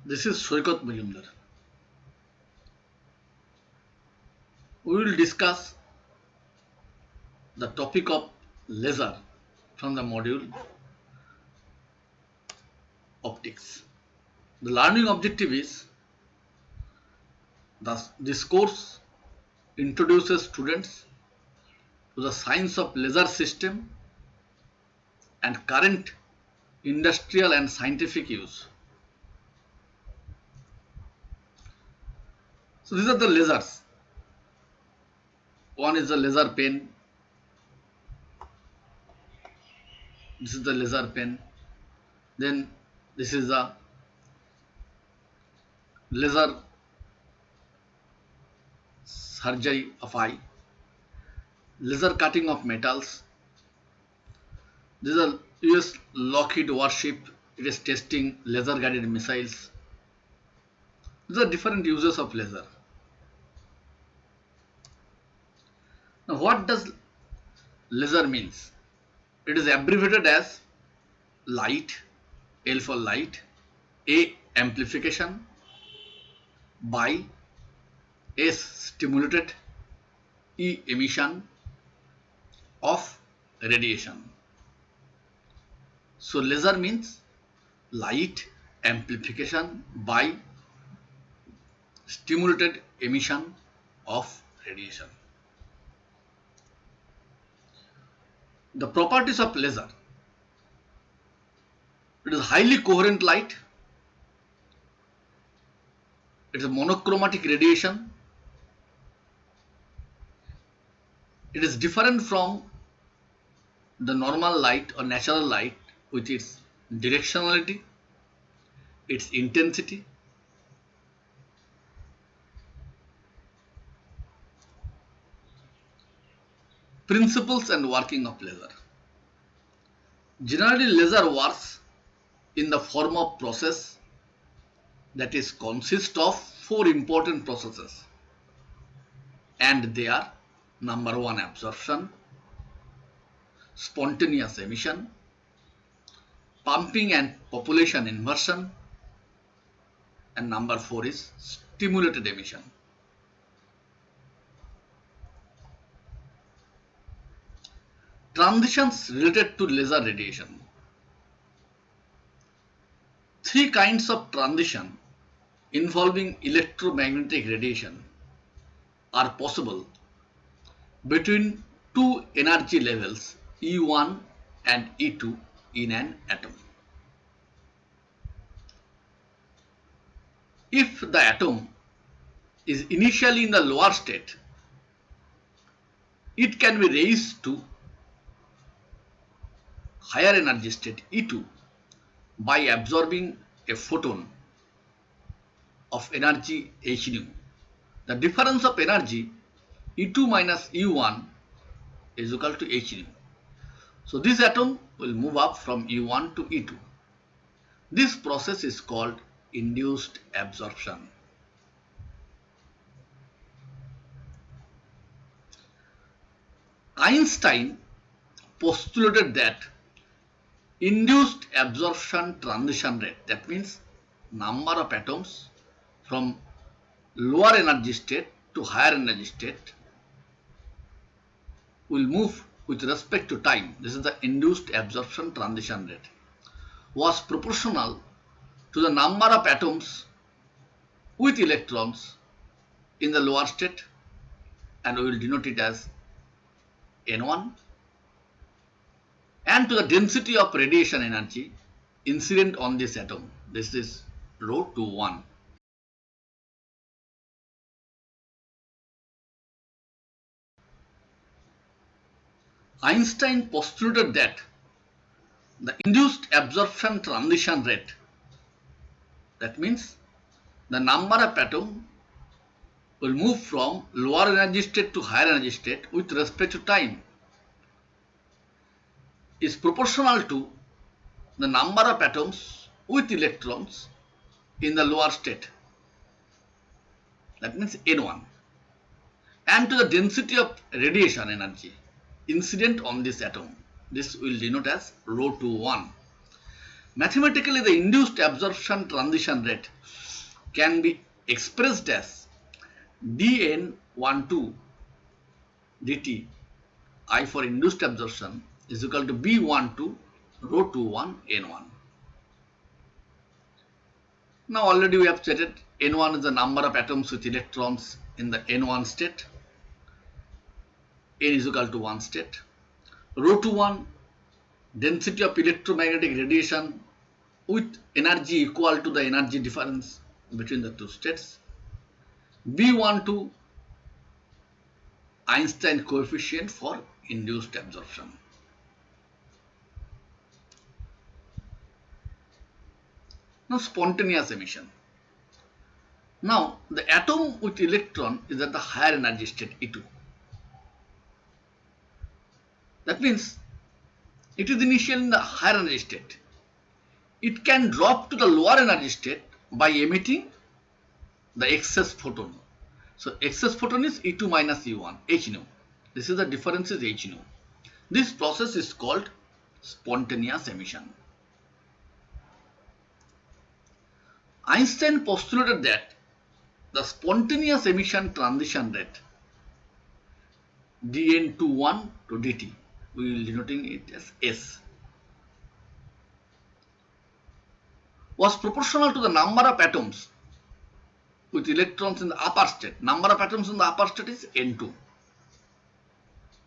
This is Shoykot Majumdar. We will discuss the topic of laser from the module optics. The learning objective is thus this course introduces students to the science of laser system and current industrial and scientific use. So these are the lasers. One is the laser pen. This is the laser pen. Then this is the laser surgery of eye. Laser cutting of metals. This is a US Lockheed warship. It is testing laser guided missiles. These are different uses of laser. Now what does laser means? It is abbreviated as light, L for light, A amplification, by S stimulated, E emission of radiation. So laser means light amplification by stimulated emission of radiation. The properties of laser. It is highly coherent light. It is a monochromatic radiation. It is different from the normal light or natural light with its directionality, its intensity. Principles and working of laser. Generally, laser works in the form of process that is consist of 4 important processes, and they are: number 1 absorption, spontaneous emission, pumping and population inversion, and number 4 is stimulated emission. Transitions related to laser radiation. 3 kinds of transition involving electromagnetic radiation are possible between 2 energy levels E1 and E2 in an atom. If the atom is initially in the lower state, it can be raised to higher energy state E2 by absorbing a photon of energy h nu. The difference of energy E2 minus E1 is equal to h nu. So this atom will move up from E1 to E2. This process is called induced absorption. Einstein postulated that induced absorption transition rate, that means number of atoms from lower energy state to higher energy state, will move with respect to time. This is the induced absorption transition rate, was proportional to the number of atoms with electrons in the lower state, and we will denote it as N1, and to the density of radiation energy incident on this atom. This is rho to 1. Einstein postulated that the induced absorption transition rate, that means the number of atoms will move from lower energy state to higher energy state with respect to time, is proportional to the number of atoms with electrons in the lower state, that means N1, and to the density of radiation energy incident on this atom. This will denote as rho to 1. Mathematically, the induced absorption transition rate can be expressed as dN12 dt, I for induced absorption, is equal to B12 rho 21 N1. Now already we have stated N1 is the number of atoms with electrons in the N1 state. N is equal to 1 state. Rho 21 density of electromagnetic radiation with energy equal to the energy difference between the two states. B12 Einstein coefficient for induced absorption. Now spontaneous emission. Now the atom with electron is at the higher energy state E2. That means it is initially in the higher energy state. It can drop to the lower energy state by emitting the excess photon. So excess photon is E2 minus E1, h nu. This is the difference is h nu. This process is called spontaneous emission. Einstein postulated that the spontaneous emission transition rate dN21 to dt, we will denoting it as S, was proportional to the number of atoms with electrons in the upper state. Number of atoms in the upper state is N2.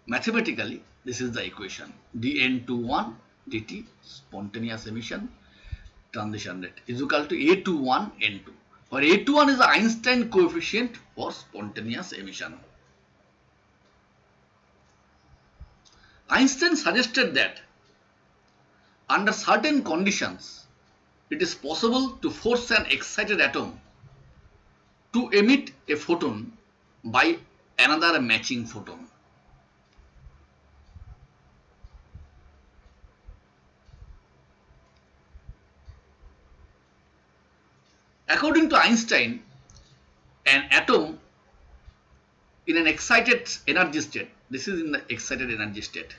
Mathematically, this is the equation. dN21 dt, spontaneous emission transition rate, is equal to A21 N2. Where A21 is the Einstein coefficient for spontaneous emission. Einstein suggested that under certain conditions, it is possible to force an excited atom to emit a photon by another matching photon. According to Einstein, an atom in an excited energy state, this is in the excited energy state,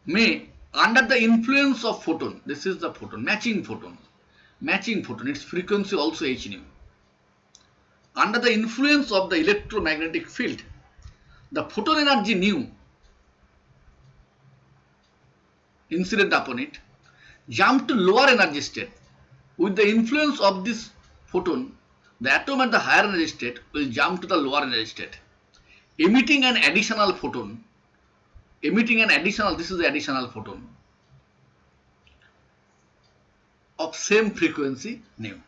may, under the influence of photon, this is the photon, matching photon, its frequency also h nu. Under the influence of the electromagnetic field, the photon energy nu incident upon it jump to lower energy state. With the influence of this photon, the atom at the higher energy state will jump to the lower energy state, emitting an additional photon, this is the additional photon of same frequency nu.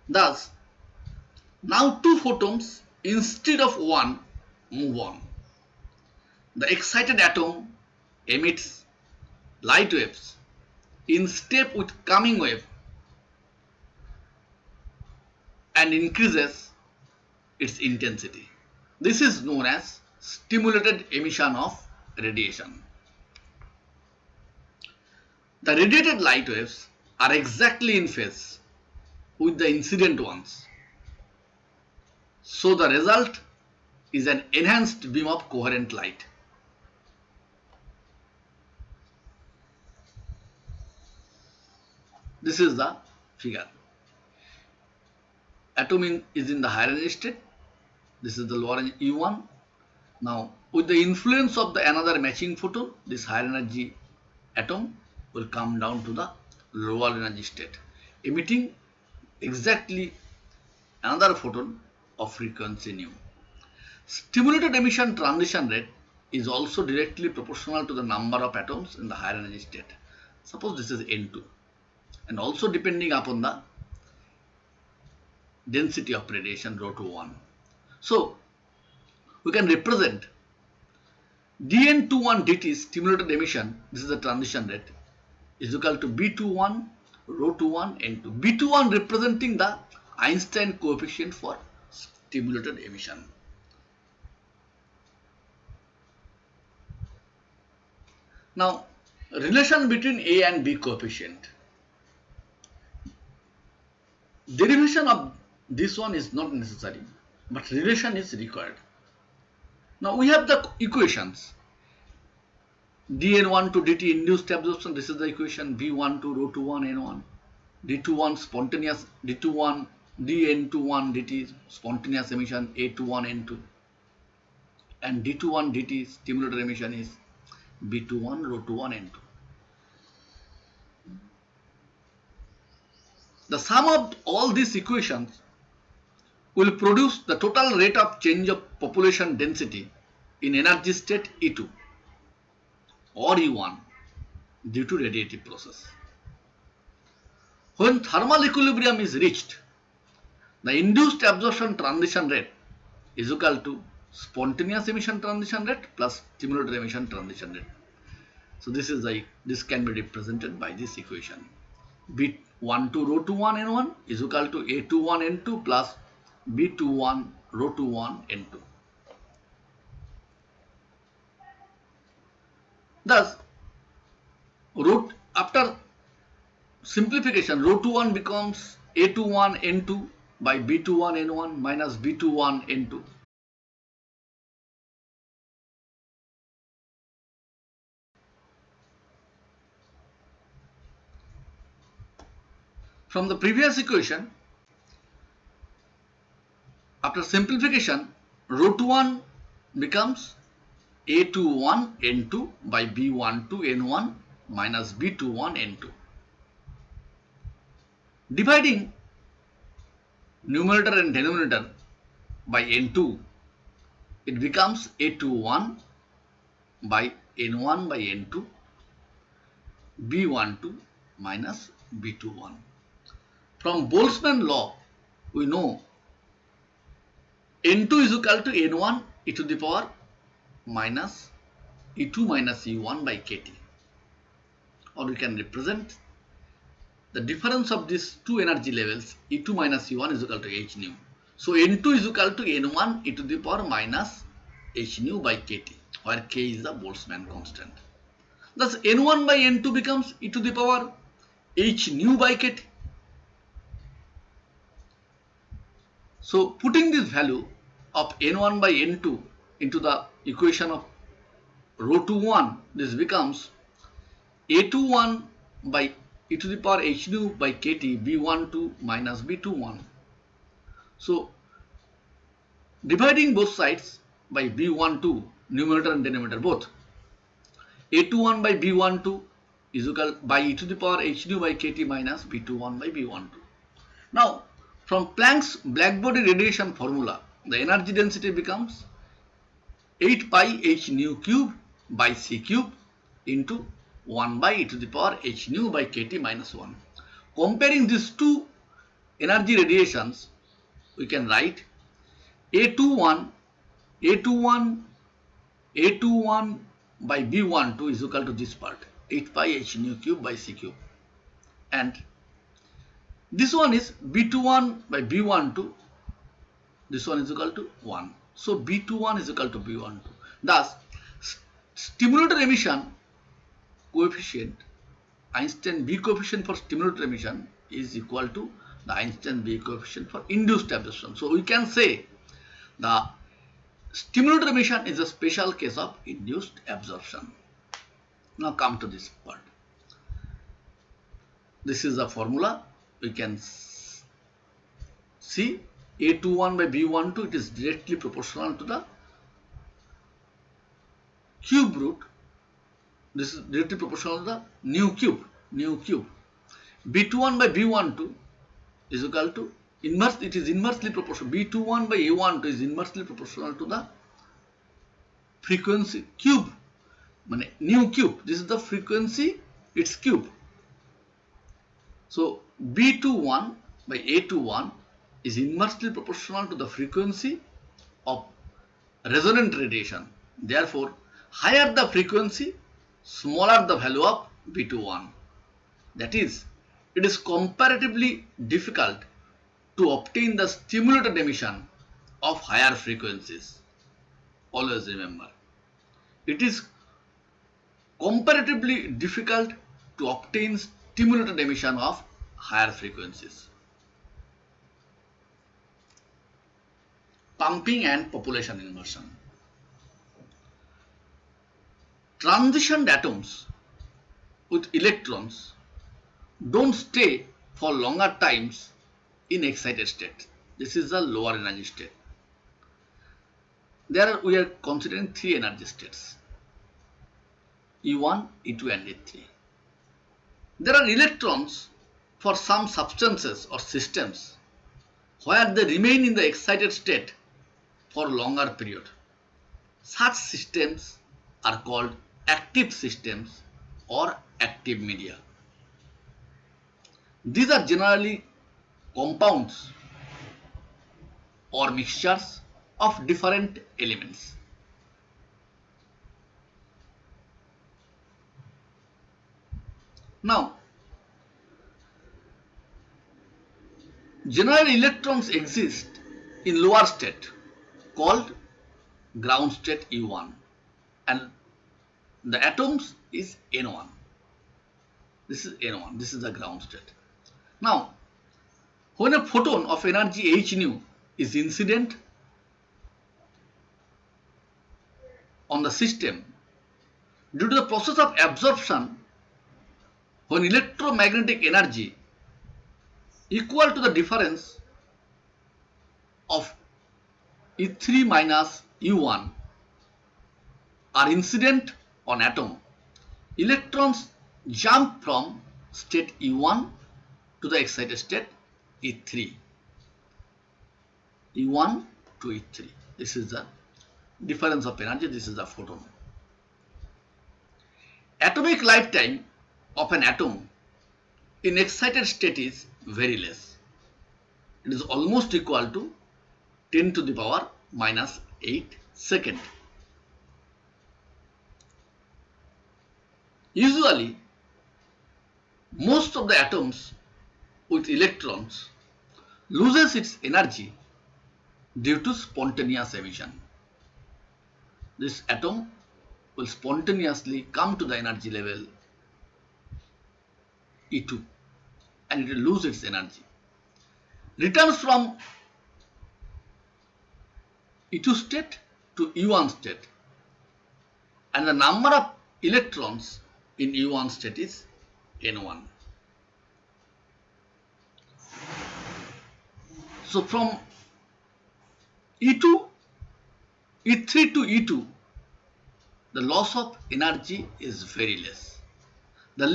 Thus, now two photons instead of one move on. The excited atom emits light waves in step with coming wave and increases its intensity. This is known as stimulated emission of radiation. The radiated light waves are exactly in phase with the incident ones. So the result is an enhanced beam of coherent light. This is the figure. Atom is in the higher energy state. This is the lower energy E1. Now, with the influence of the another matching photon, this higher energy atom will come down to the lower energy state, emitting exactly another photon of frequency nu. Stimulated emission transition rate is also directly proportional to the number of atoms in the higher energy state. Suppose this is N2, and also depending upon the density of radiation rho 21. So we can represent dN21 dt stimulated emission, this is the transition rate, is equal to B21 rho 21 N2. B21 representing the Einstein coefficient for stimulated emission. Now, relation between A and B coefficient. Derivation of this one is not necessary, but relation is required. Now we have the equations. dN1 to dt induced absorption. This is the equation V1 to rho 21 N1. D21 spontaneous, D21 dN21 dt spontaneous emission A21 N2, and D21 dt stimulator emission is B21 rho 21 N2. The sum of all these equations will produce the total rate of change of population density in energy state E2 or E1 due to radiative process. When thermal equilibrium is reached, the induced absorption transition rate is equal to spontaneous emission transition rate plus stimulator emission transition rate. So this can be represented by this equation. B12 rho 21 N1 is equal to A21 N2 plus B21 rho 21 N2. Thus, after simplification, rho 21 becomes A21 N2 by B21 N1 minus B21 N2. From the previous equation, after simplification, rho 21 becomes A21 N2 by B12 N1 minus B21 N2. Dividing numerator and denominator by N2, it becomes A21 by N1 by N2 B12 minus B21. From Boltzmann law, we know N2 is equal to N1 e to the power minus E2 minus E1 by KT. Or we can represent the difference of these two energy levels, E2 minus E1 is equal to h nu. So N2 is equal to N1 e to the power minus h nu by KT, where K is the Boltzmann constant. Thus N1 by N2 becomes e to the power h nu by KT. So putting this value of N1 by N2 into the equation of rho 21, this becomes A21 by e to the power h nu by KT B12 minus B21. So dividing both sides by B12, numerator and denominator both, A21 by B12 is equal by e to the power h nu by KT minus B21 by B12. Now from Planck's blackbody radiation formula, the energy density becomes 8 pi h nu cube by c cube into 1 by e to the power h nu by KT minus 1. Comparing these two energy radiations, we can write A21 by B12 is equal to this part, 8 pi h nu cube by c cube, and this one is B21 by B12, this one is equal to 1. So B21 is equal to B12. Thus, stimulator emission coefficient, Einstein B coefficient for stimulator emission is equal to the Einstein B coefficient for induced absorption. So we can say the stimulator emission is a special case of induced absorption. Now come to this part. This is the formula. We can see A21 by B12, it is directly proportional to the cube root. This is directly proportional to the nu cube. B21 by B12 is equal to it is inversely proportional. B21 by A12 is inversely proportional to the frequency cube, nu cube. This is the frequency, its cube. So B21 by A21 is inversely proportional to the frequency of resonant radiation. Therefore, higher the frequency, smaller the value of B21. That is, it is comparatively difficult to obtain the stimulated emission of higher frequencies. Always remember, it is comparatively difficult to obtain stimulated emission of higher frequencies. Pumping and population inversion. transitioned atoms with electrons don't stay for longer times in excited state. This is the lower energy state. We are considering three energy states: E1, E2 and E3. There are electrons for some substances or systems where they remain in the excited state for longer period. Such systems are called active systems or active media. These are generally compounds or mixtures of different elements. Now, generally electrons exist in lower state called ground state E1, and the atoms is N1. This is N1. This is the ground state. Now, when a photon of energy h nu is incident on the system, due to the process of absorption, when electromagnetic energy equal to the difference of E3 minus E1 are incident on atom, electrons jump from state E1 to the excited state E3. E1 to E3. This is the difference of energy. This is the photon. Atomic lifetime of an atom in excited state is very less. It is almost equal to 10 to the power minus 8 second. Usually, most of the atoms with electrons loses its energy due to spontaneous emission. This atom will spontaneously come to the energy level E2 and it will lose its energy. Returns from E2 state to E1 state, and the number of electrons in E1 state is N1. So from E3 to E2, the loss of energy is very less. The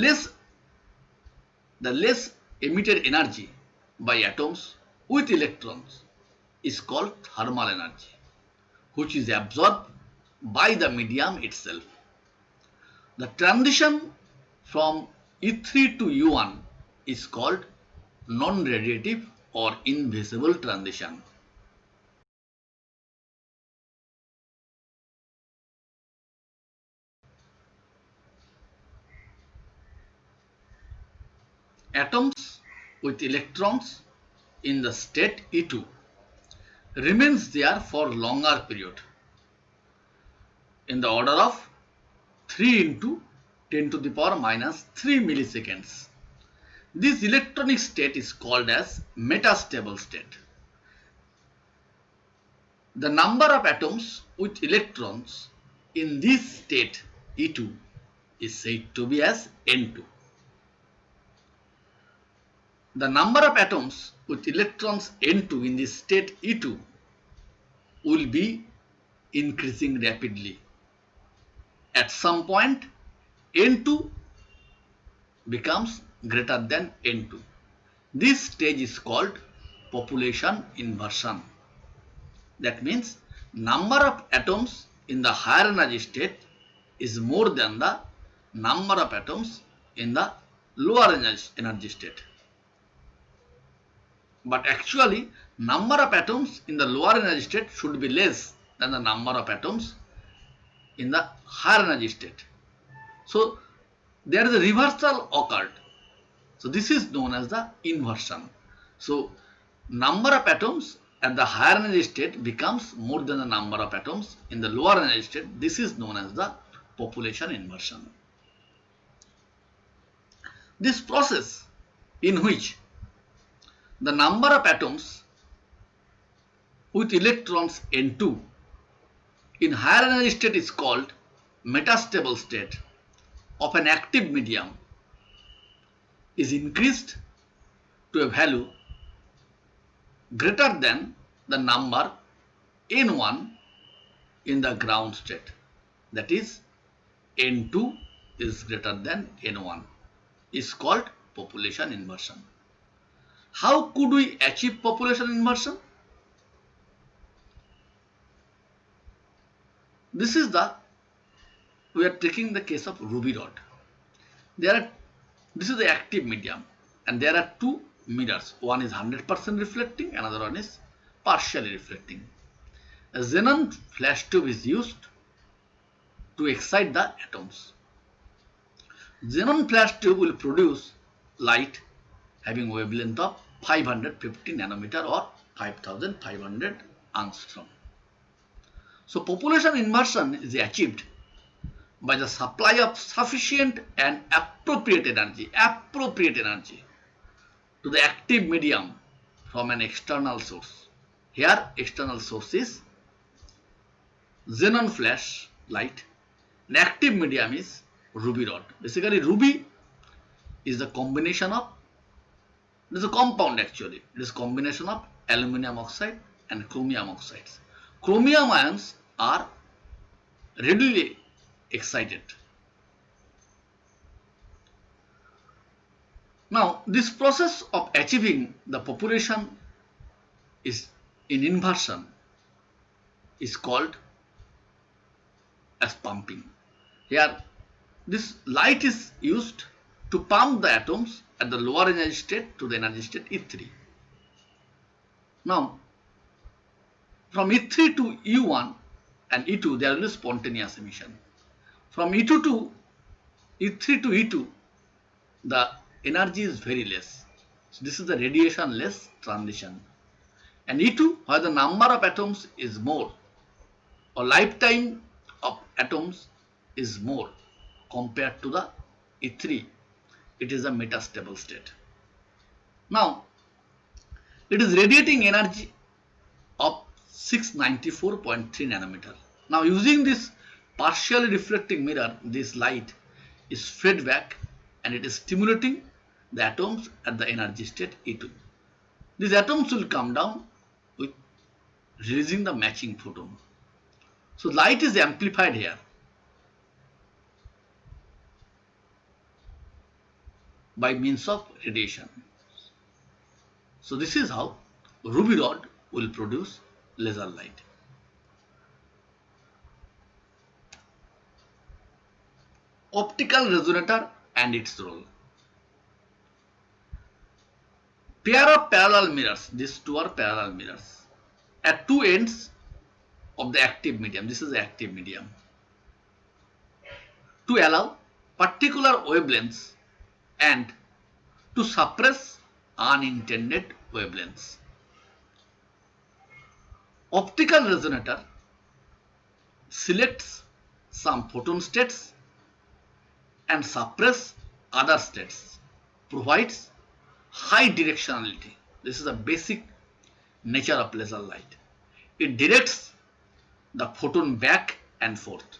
less emitted energy by atoms with electrons is called thermal energy, which is absorbed by the medium itself. The transition from E3 to E1 is called non-radiative or invisible transition. Atoms with electrons in the state E2 remains there for longer period in the order of 3 into 10 to the power minus 3 milliseconds. This electronic state is called as metastable state. The number of atoms with electrons in this state E2 is said to be as N2. The number of atoms with electrons N2 in this state E2 will be increasing rapidly. At some point, N2 becomes greater than N2. This stage is called population inversion. That means number of atoms in the higher energy state is more than the number of atoms in the lower energy state. But actually, number of atoms in the lower energy state should be less than the number of atoms in the higher energy state. So, there is a reversal occurred. So, this is known as the inversion. So, number of atoms at the higher energy state becomes more than the number of atoms in the lower energy state. This is known as the population inversion. This process in which the number of atoms with electrons N2 in higher energy state is called metastable state of an active medium is increased to a value greater than the number N1 in the ground state, that is N2 is greater than N1, is called population inversion. How could we achieve population inversion? This is we are taking the case of ruby rod. This is the active medium and there are two mirrors. One is 100% reflecting, another one is partially reflecting. A xenon flash tube is used to excite the atoms. Xenon flash tube will produce light having wavelength of 550 nanometer or 5500 angstrom. So population inversion is achieved by the supply of sufficient and appropriate energy to the active medium from an external source. Here external source is xenon flash light. The active medium is ruby rod. Basically ruby is the combination of, it is a compound actually. It is a combination of aluminum oxide and chromium oxides. Chromium ions are readily excited. Now this process of achieving the population is in inversion is called as pumping. Here this light is used to pump the atoms at the lower energy state to the energy state E3. Now from E3 to E1 and E2 there will be spontaneous emission. From E2 to E3 to E2 the energy is very less. So this is the radiation less transition. And E2 where the number of atoms is more or lifetime of atoms is more compared to the E3, it is a metastable state. Now it is radiating energy of 694.3 nanometer. Now using this partially reflecting mirror, this light is fed back and it is stimulating the atoms at the energy state E2. These atoms will come down with releasing the matching photon. So light is amplified here by means of radiation. So this is how ruby rod will produce laser light. Optical resonator and its role. Pair of parallel mirrors, these two are parallel mirrors at two ends of the active medium. This is the active medium to allow particular wavelengths and to suppress unintended wavelengths. Optical resonator selects some photon states and suppress other states, provides high directionality. This is the basic nature of laser light. It directs the photon back and forth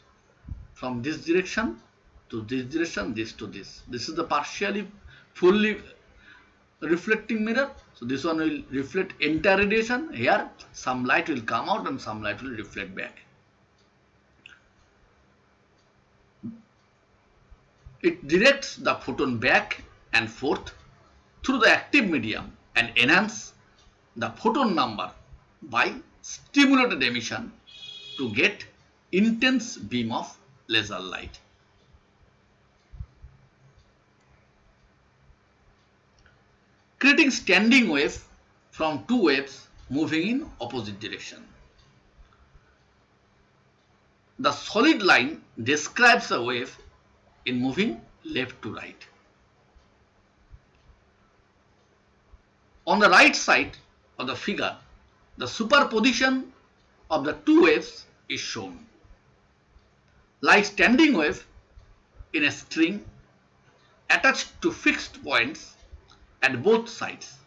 from this direction to this direction, this to this. This is the partially fully reflecting mirror. So this one will reflect entire radiation. Here some light will come out and some light will reflect back. It directs the photon back and forth through the active medium and enhance the photon number by stimulated emission to get intense beam of laser light. Creating standing wave from two waves moving in opposite direction. The solid line describes a wave in moving left to right. On the right side of the figure, the superposition of the two waves is shown. Like standing wave in a string attached to fixed points at both sides.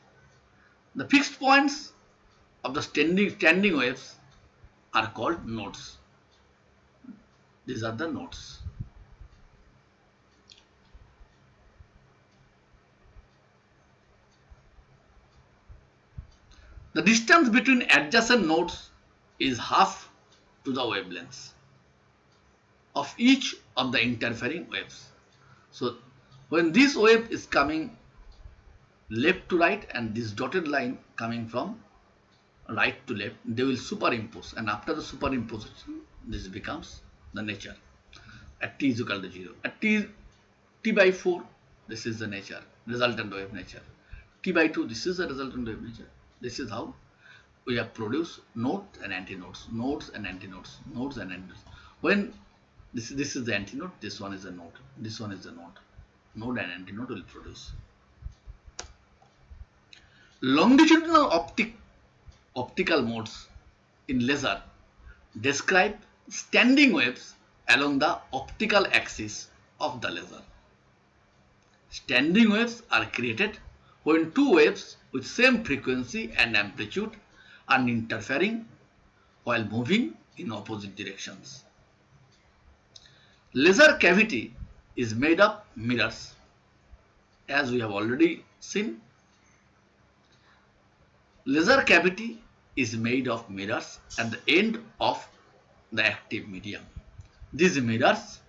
The fixed points of the standing waves are called nodes. These are the nodes. The distance between adjacent nodes is half to the wavelengths of each of the interfering waves. So when this wave is coming left to right and this dotted line coming from right to left, they will superimpose, and after the superimposition this becomes the nature at t is equal to 0. At t by 4, this is the nature, resultant wave nature. T by 2, this is the resultant wave nature. This is how we have produced nodes and antinodes, nodes and antinodes, nodes and antinodes. When this is the antinode, this one is the node, this one is the node. Node and antinode will produce. Longitudinal optical modes in laser describe standing waves along the optical axis of the laser. Standing waves are created when two waves with same frequency and amplitude are interfering while moving in opposite directions. Laser cavity is made of mirrors, as we have already seen. Laser cavity is made of mirrors at the end of the active medium. These mirrors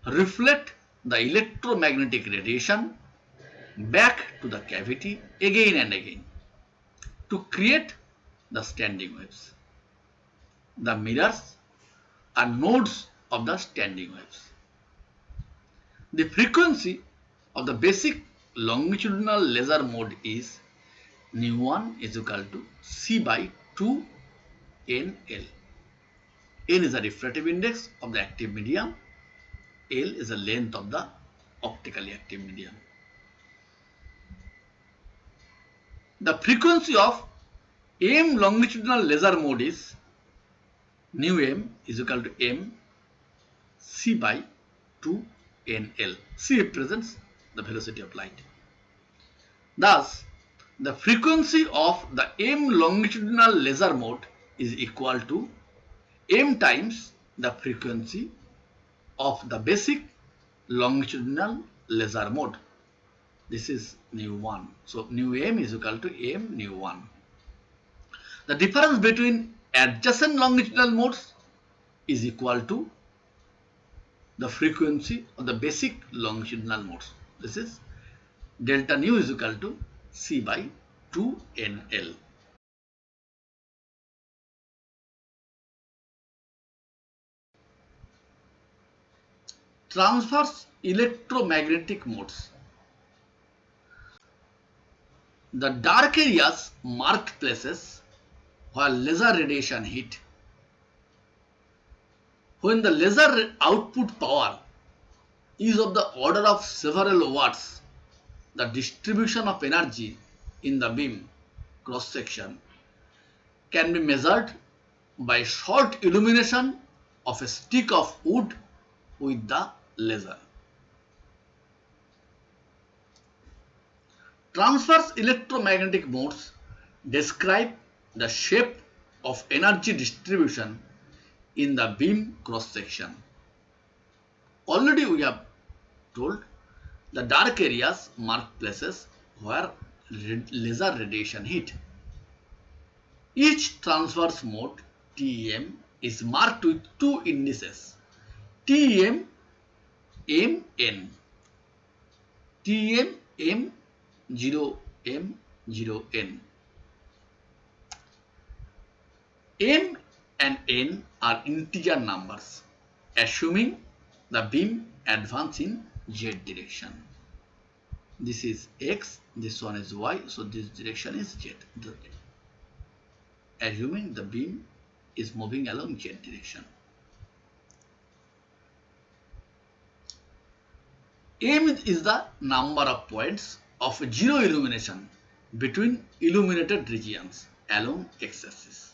reflect the electromagnetic radiation back to the cavity again and again to create the standing waves. The mirrors are nodes of the standing waves. The frequency of the basic longitudinal laser mode is nu1 is equal to C by 2 NL. N is the refractive index of the active medium. L is the length of the optically active medium. The frequency of M longitudinal laser mode is nu m is equal to m C by 2 NL. C represents the velocity of light. Thus, the frequency of the M longitudinal laser mode is equal to m times the frequency of the basic longitudinal laser mode. This is nu1. So nu m is equal to m nu1. The difference between adjacent longitudinal modes is equal to the frequency of the basic longitudinal modes. This is delta nu is equal to C by 2 NL. Transverse electromagnetic modes. The dark areas marked places where laser radiation hit. When the laser output power is of the order of several watts, the distribution of energy in the beam cross section can be measured by short illumination of a stick of wood with the laser. Transverse electromagnetic modes describe the shape of energy distribution in the beam cross section. Already we have told the dark areas mark places where laser radiation hit. Each transverse mode TEM is marked with two indices TEM MN. TEM M0 M0N. M and N are integer numbers, assuming the beam advance in Z direction. This is X, this one is Y, so this direction is Z. Assuming the beam is moving along Z direction. M is the number of points of zero illumination between illuminated regions along x-axis,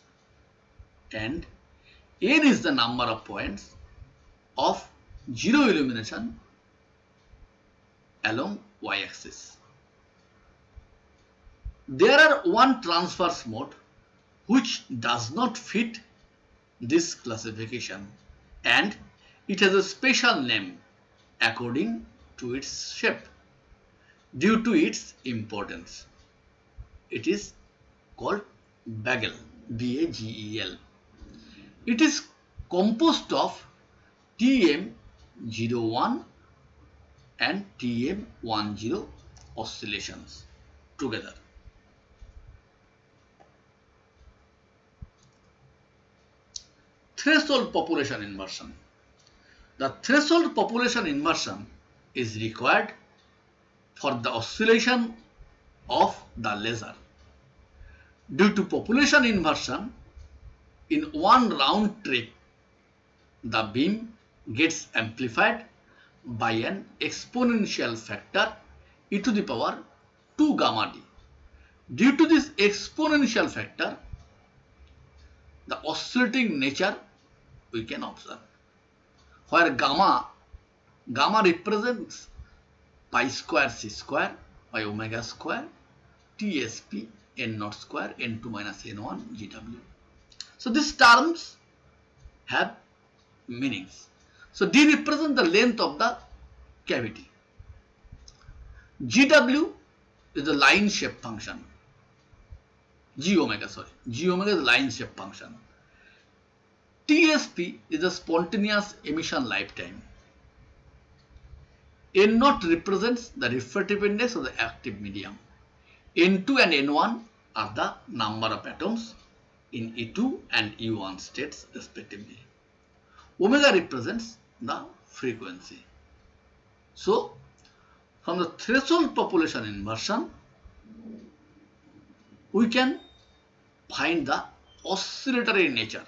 and N is the number of points of zero illumination along y-axis. There are one transverse mode which does not fit this classification, and It has a special name according to its shape due to its importance. It is called bagel, BAGEL. It is composed of TM01 and TM10 oscillations together. Threshold population inversion. The threshold population inversion is required for the oscillation of the laser. Due to population inversion, in one round trip, the beam gets amplified by an exponential factor e to the power 2 gamma d. Due to this exponential factor, the oscillating nature we can observe, where gamma represents pi square c square by omega square tsp n naught square n2 minus n1 gw. So these terms have meanings. So d represents the length of the cavity. gw is the line shape function. G omega is the line shape function. TSP is the spontaneous emission lifetime. N0 represents the refractive index of the active medium. N2 and N1 are the number of atoms in E2 and E1 states respectively. Omega represents the frequency. So, from the threshold population inversion, we can find the oscillatory nature